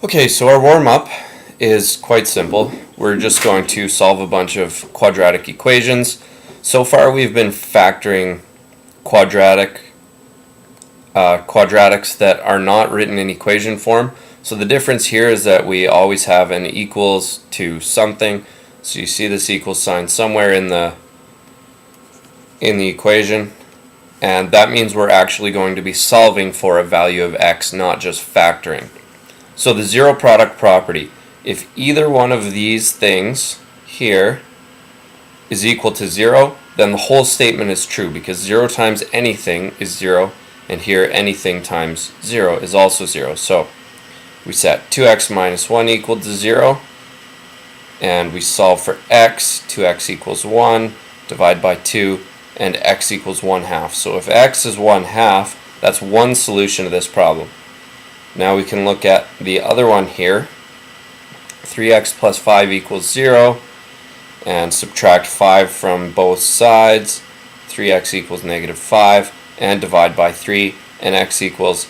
Okay, so our warm-up is quite simple. We're just going to solve a bunch of quadratic equations. So far we've been factoring quadratics that are not written in equation form. So the difference here is that we always have an equals to something. So you see this equals sign somewhere in the equation, and that means we're actually going to be solving for a value of x, not just factoring. So the zero product property, if either one of these things here is equal to 0, then the whole statement is true, because 0 times anything is 0, and here anything times 0 is also 0. So we set 2x minus 1 equal to 0, and we solve for x. 2x equals 1, divide by 2, and x equals 1/2. So if x is 1/2, that's one solution to this problem. Now we can look at the other one here. 3x plus 5 equals 0, and subtract 5 from both sides. 3x equals -5, and divide by 3, and x equals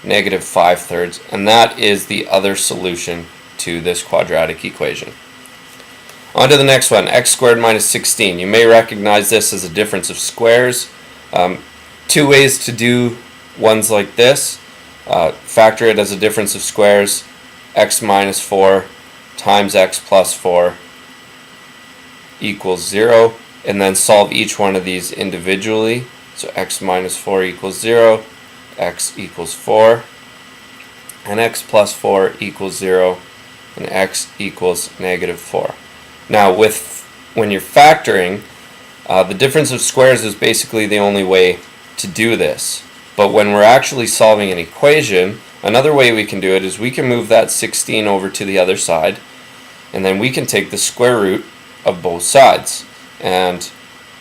-5/3. And that is the other solution to this quadratic equation. On to the next one, x squared minus 16. You may recognize this as a difference of squares. Two ways to do ones like this. Factor it as a difference of squares. X minus 4 times x plus 4 equals 0, and then solve each one of these individually. So x minus 4 equals 0, x equals 4, and x plus 4 equals 0, and x equals -4. Now when you're factoring, the difference of squares is basically the only way to do this. But when we're actually solving an equation, another way we can do it is we can move that 16 over to the other side, and then we can take the square root of both sides. And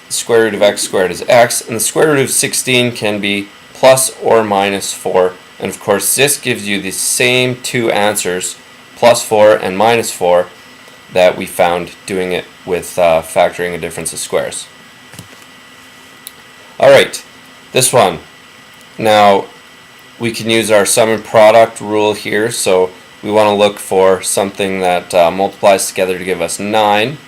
the square root of x squared is x, and the square root of 16 can be plus or minus 4. And of course this gives you the same two answers, plus 4 and minus 4, that we found doing it with factoring a difference of squares. Alright, this one. Now we can use our sum and product rule here, so we want to look for something that multiplies together to give us 9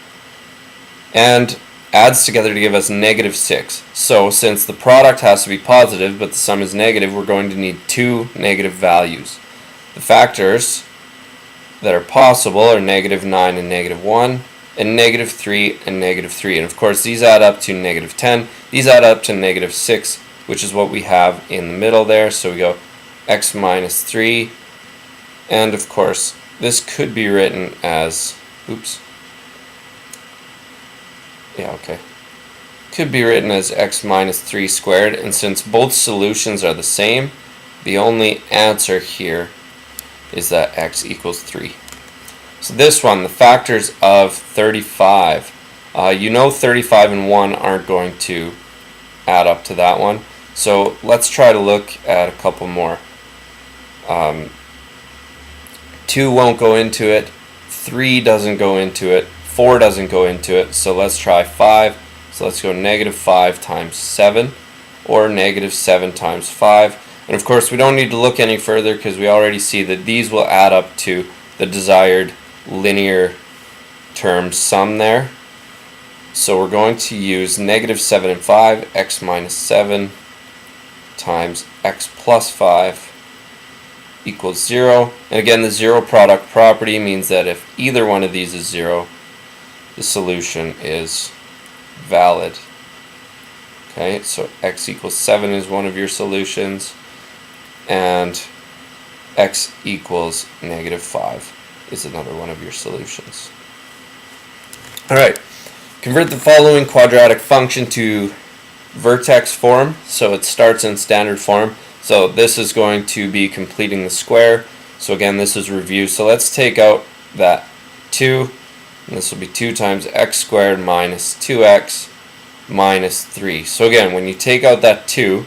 and adds together to give us -6. So since the product has to be positive but the sum is negative, we're going to need two negative values. The factors that are possible are -9 and -1, and -3 and -3. And of course these add up to -10. These add up to -6, which is what we have in the middle there. So we go x minus 3, and of course this could be written as, could be written as x minus 3 squared, and since both solutions are the same, the only answer here is that x equals 3. So this one, the factors of 35, you know 35 and 1 aren't going to add up to that one. So let's try to look at a couple more. 2 won't go into it, 3 doesn't go into it, 4 doesn't go into it, so let's try 5. So let's go -5 times 7, or -7 times 5. And of course we don't need to look any further because we already see that these will add up to the desired linear term sum there. So we're going to use -7 and 5, x minus 7 times x plus 5 equals 0. And again, the zero product property means that if either one of these is 0, the solution is valid. Okay, so x equals 7 is one of your solutions, and x equals -5 is another one of your solutions. Alright, convert the following quadratic function to vertex form. So it starts in standard form. So this is going to be completing the square. So again, this is review. So let's take out that 2. And this will be 2 times x squared minus 2x minus 3. So again, when you take out that 2,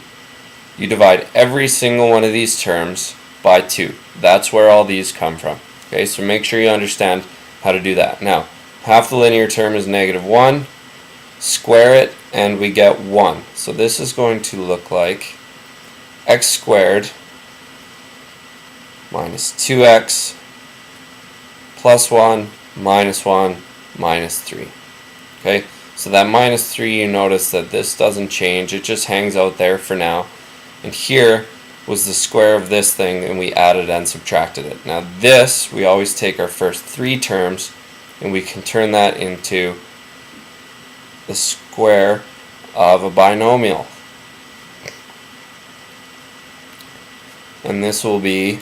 you divide every single one of these terms by 2. That's where all these come from. Okay, so make sure you understand how to do that. Now, half the linear term is -1. Square it, and we get 1. So this is going to look like x squared minus 2x plus 1, minus 1, minus 3. Okay, so that minus 3, you notice that this doesn't change, it just hangs out there for now. And here was the square of this thing, and we added and subtracted it. Now this, we always take our first 3 terms, and we can turn that into the square of a binomial. And this will be,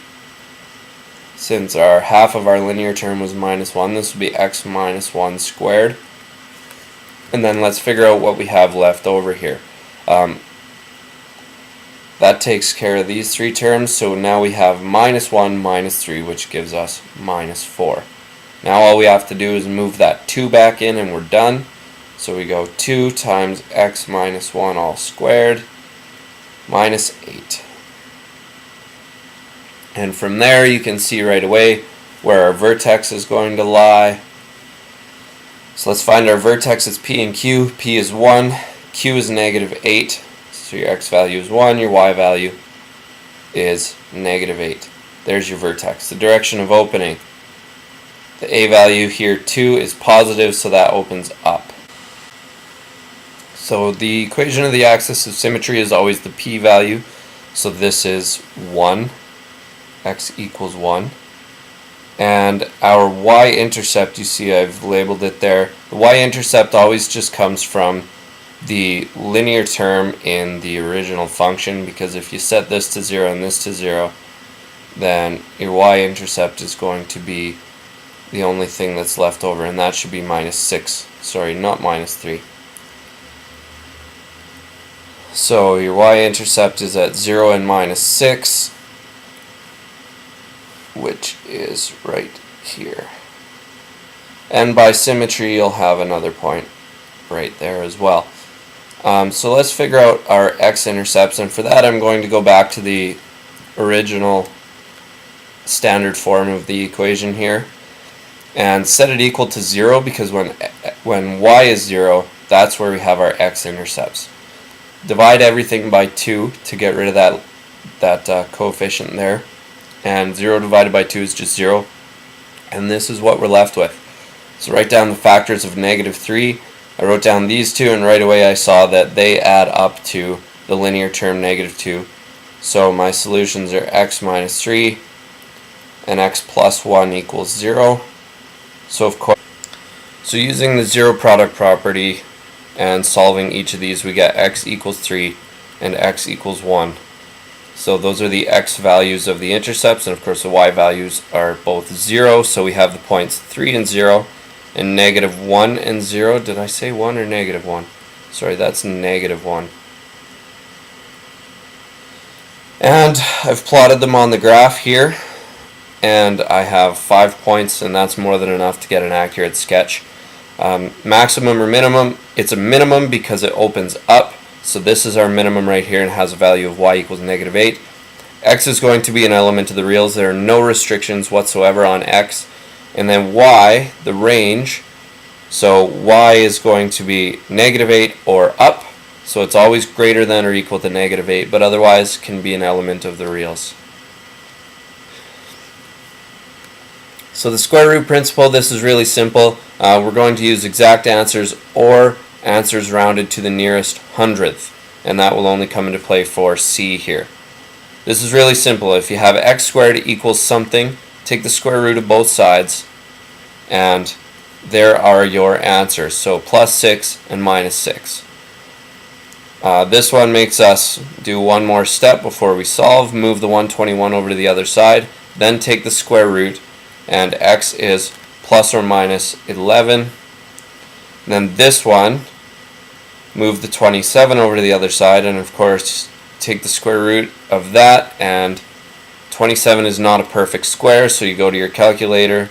since our half of our linear term was minus 1, this will be x minus 1 squared. And then let's figure out what we have left over here. That takes care of these 3 terms, so now we have minus 1 minus 3, which gives us minus 4. Now all we have to do is move that 2 back in and we're done. So we go 2 times x minus 1 all squared minus 8. And from there you can see right away where our vertex is going to lie. So let's find our vertexes P and Q. P is 1, Q is negative 8. So your x value is 1, your y value is negative 8. There's your vertex. The direction of opening. The a value here 2 is positive, so that opens up. So the equation of the axis of symmetry is always the p value. So this is 1. X equals 1. And our y-intercept, you see I've labeled it there. The y-intercept always just comes from the linear term in the original function, because if you set this to 0 and this to 0, then your y-intercept is going to be the only thing that's left over, and that should be minus 6. Sorry, not minus 3. So your y-intercept is at 0 and minus 6, which is right here. And by symmetry, you'll have another point right there as well. So let's figure out our x-intercepts, and for that I'm going to go back to the original standard form of the equation here and set it equal to 0, because when y is 0, that's where we have our x-intercepts. Divide everything by 2 to get rid of that coefficient there, and 0 divided by 2 is just 0, and this is what we're left with. So write down the factors of negative 3. I wrote down these two, and right away I saw that they add up to the linear term negative 2. So my solutions are x minus 3 and x plus 1 equals 0. So of course, using the zero product property and solving each of these, we get x equals 3 and x equals 1. So those are the x values of the intercepts, and of course the y values are both 0, so we have the points 3 and 0, and negative 1 and 0. Did I say 1 or negative 1? Sorry, that's negative 1. And I've plotted them on the graph here, and I have 5 points, and that's more than enough to get an accurate sketch. Maximum or minimum, it's a minimum because it opens up. So this is our minimum right here and has a value of y equals negative 8. X is going to be an element of the reals. There are no restrictions whatsoever on x. And then y, the range, so y is going to be negative 8 or up. So it's always greater than or equal to negative 8, but otherwise can be an element of the reals. So the square root principle, this is really simple. We're going to use exact answers or answers rounded to the nearest hundredth, and that will only come into play for C here. This is really simple. If you have x squared equals something, take the square root of both sides, and there are your answers. So plus 6 and minus 6. This one makes us do one more step before we solve. Move the 121 over to the other side, then take the square root, and x is plus or minus 11. And then this one, move the 27 over to the other side, and of course take the square root of that, and 27 is not a perfect square, so you go to your calculator,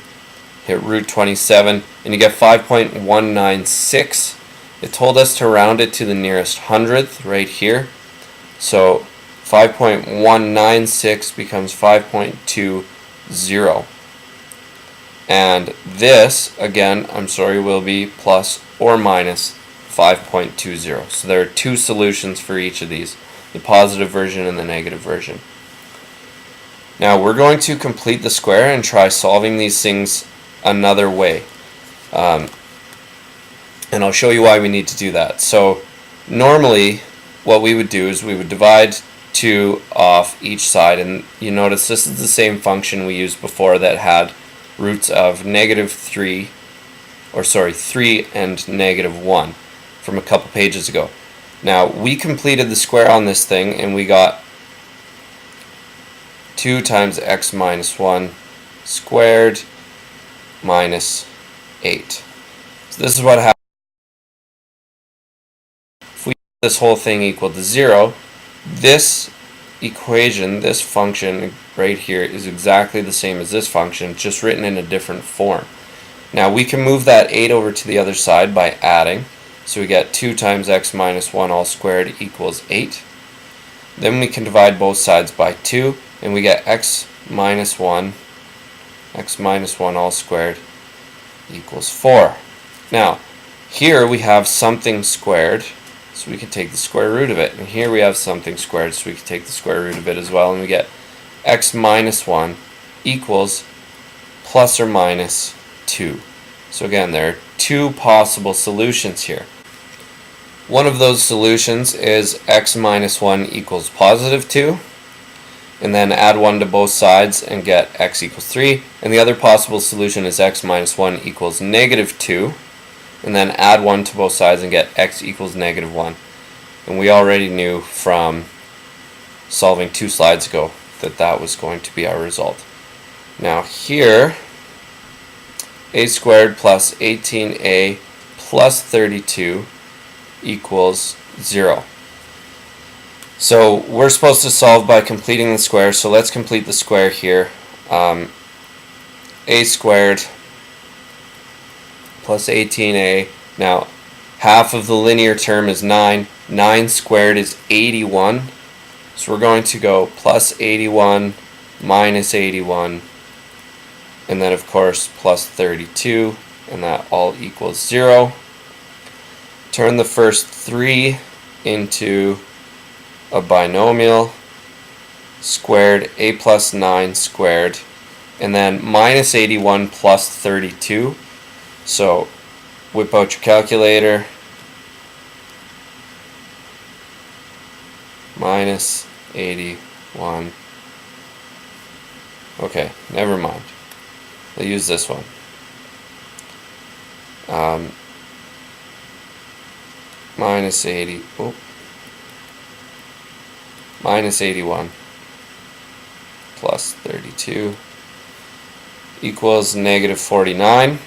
hit root 27, and you get 5.196. It told us to round it to the nearest hundredth right here, so 5.196 becomes 5.20. And this, again, will be plus or minus 5.20. So there are two solutions for each of these, the positive version and the negative version. Now we're going to complete the square and try solving these things another way. And I'll show you why we need to do that. So normally what we would do is we would divide 2 off each side, and you notice this is the same function we used before that had roots of -3, or sorry, 3 and -1 from a couple pages ago. Now we completed the square on this thing and we got 2 times x minus 1 squared minus 8. So this is what happens if we make this whole thing equal to 0. This equation, this function right here, is exactly the same as this function, just written in a different form. Now we can move that 8 over to the other side by adding. So we get 2 times x minus 1 all squared equals 8. Then we can divide both sides by 2, and we get x minus 1 all squared equals 4. Now, here we have something squared, so we can take the square root of it. And here we have something squared, so we can take the square root of it as well. And we get x minus 1 equals plus or minus 2. So again, there are 2 possible solutions here. One of those solutions is x minus 1 equals positive 2, and then add 1 to both sides and get x equals 3. And the other possible solution is x minus 1 equals negative 2, and then add 1 to both sides and get x equals negative 1. And we already knew from solving 2 slides ago that that was going to be our result. Now here, a squared plus 18a plus 32 equals 0. So we're supposed to solve by completing the square, so let's complete the square here. A squared plus 18a. Now half of the linear term is 9. 9 squared is 81. So we're going to go plus 81 minus 81, and then of course plus 32, and that all equals 0. Turn the first 3 into a binomial. Squared a plus 9 squared, and then minus 81 plus 32. So whip out your calculator. Minus 81. Okay, never mind. I'll use this one. Minus 80. Oh. Minus 81 plus 32 equals negative 49.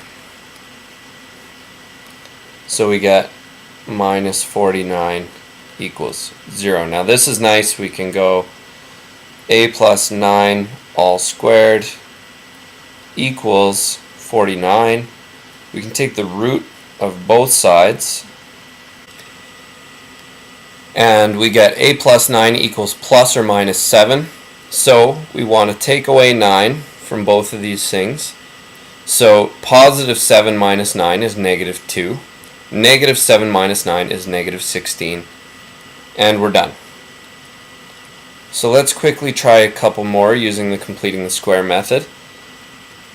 So we get minus 49 equals 0. Now this is nice. We can go a plus 9 all squared equals 49. We can take the root of both sides, and we get a plus 9 equals plus or minus 7. So we want to take away 9 from both of these things. So positive 7 minus 9 is negative 2. Negative 7 minus 9 is negative 16. And we're done. So let's quickly try a couple more using the completing the square method.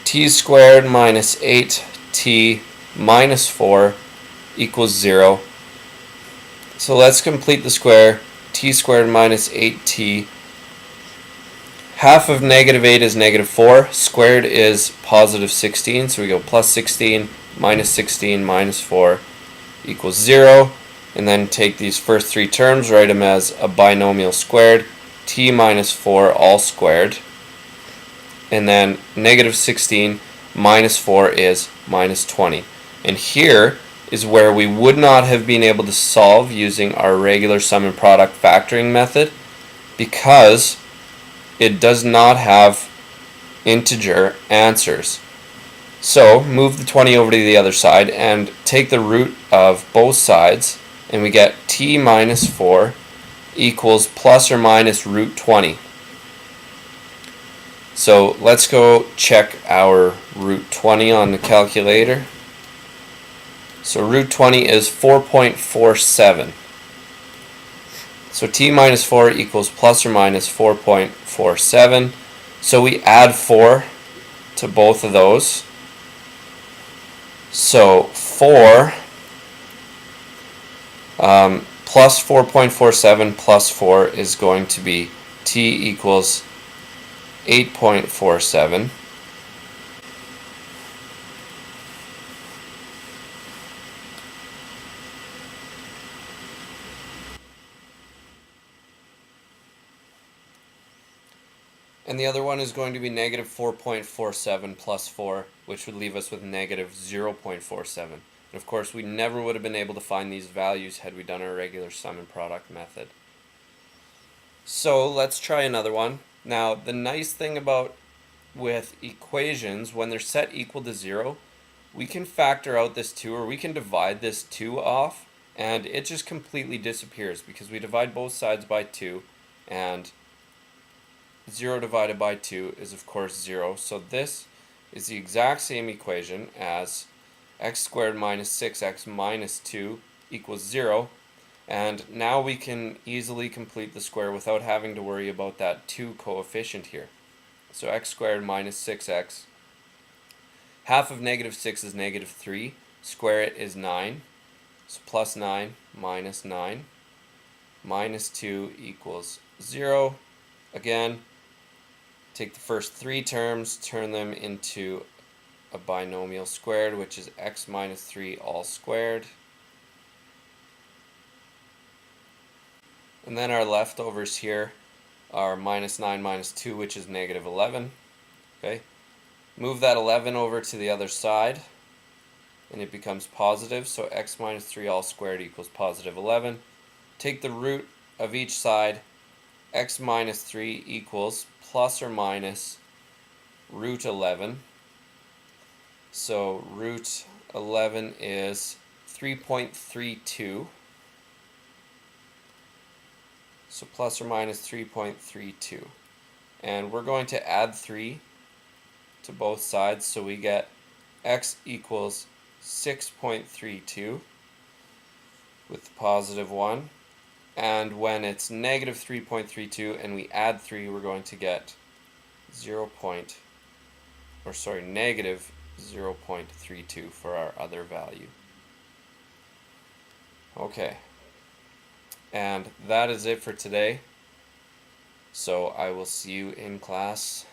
T squared minus 8t minus 4 equals 0. So let's complete the square. T squared minus 8t. Half of negative 8 is negative 4. Squared is positive 16. So we go plus 16 minus 4 equals 0. And then take these first 3 terms, write them as a binomial squared. T minus 4 all squared. And then negative 16 minus 4 is minus 20. And here is where we would not have been able to solve using our regular sum and product factoring method, because it does not have integer answers. So move the 20 over to the other side and take the root of both sides, and we get t minus 4 equals plus or minus root 20. So let's go check our root 20 on the calculator. So root 20 is 4.47. So t minus 4 equals plus or minus 4.47. So we add 4 to both of those, So 4 plus 4.47 plus 4 is going to be t equals 8.47. And the other one is going to be negative 4.47 plus 4, which would leave us with negative 0.47. And of course, we never would have been able to find these values had we done our regular sum and product method. So let's try another one. Now, the nice thing about with equations, when they're set equal to 0, we can factor out this 2, or we can divide this 2 off, and it just completely disappears because we divide both sides by 2, and 0 divided by 2 is of course 0. So this is the exact same equation as x squared minus 6x minus 2 equals 0. And now we can easily complete the square without having to worry about that 2 coefficient here. So x squared minus 6x. Half of negative 6 is negative 3. Square it is 9. So plus 9 minus 9. Minus 2 equals 0. Again, take the first 3 terms, turn them into a binomial squared, which is x minus 3 all squared. And then our leftovers here are minus 9 minus 2, which is negative 11. Okay. Move that 11 over to the other side, and it becomes positive. So x minus 3 all squared equals positive 11. Take the root of each side. X minus 3 equals plus or minus root 11. So root 11 is 3.32. So plus or minus 3.32. And we're going to add 3 to both sides, so we get x equals 6.32 with the positive 1. And when it's negative 3.32 and we add 3, we're going to get negative 0.32 for our other value. Okay. And that is it for today. So I will see you in class